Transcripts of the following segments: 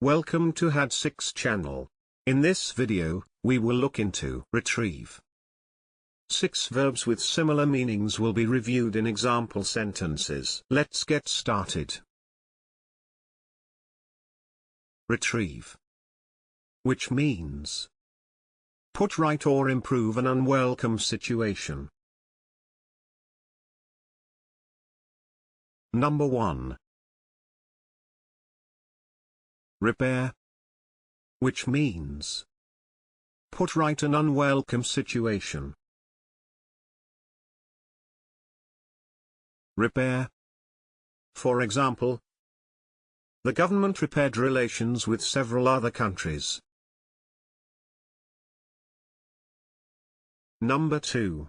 Welcome to Had6 channel. In this video, we will look into retrieve. 6 verbs with similar meanings will be reviewed in example sentences. Let's get started. Retrieve, which means put right or improve an unwelcome situation. Number 1. Repair, which means put right an unwelcome situation. Repair. For example, the government repaired relations with several other countries. Number 2.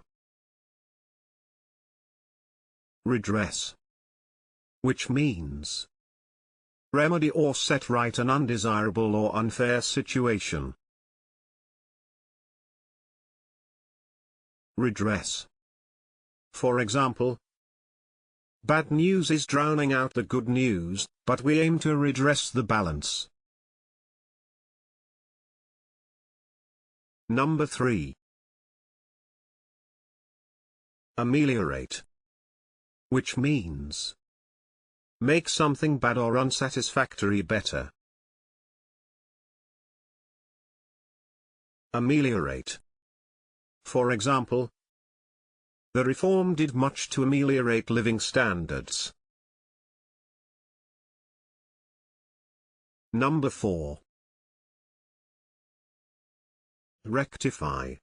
Redress, which means remedy or set right an undesirable or unfair situation. Redress. For example, bad news is drowning out the good news, but we aim to redress the balance. Number 3. Ameliorate, which means make something bad or unsatisfactory better. Ameliorate. For example, the reform did much to ameliorate living standards. Number 4. Rectify,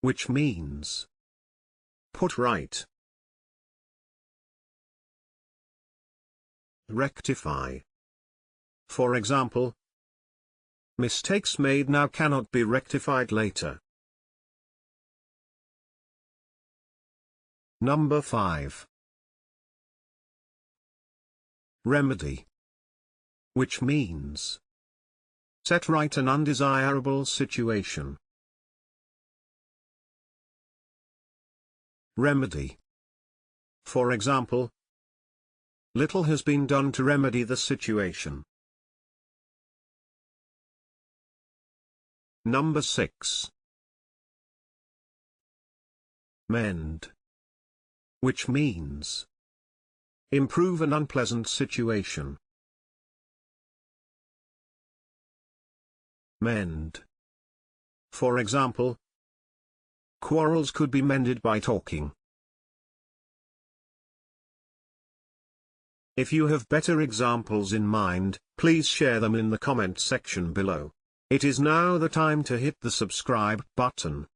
which means put right. Rectify. For example, mistakes made now cannot be rectified later. Number 5. Remedy, which means set right an undesirable situation. Remedy. For example, little has been done to remedy the situation. Number 6. Mend, which means improve an unpleasant situation. Mend. For example, quarrels could be mended by talking. If you have better examples in mind, please share them in the comment section below. It is now the time to hit the subscribe button.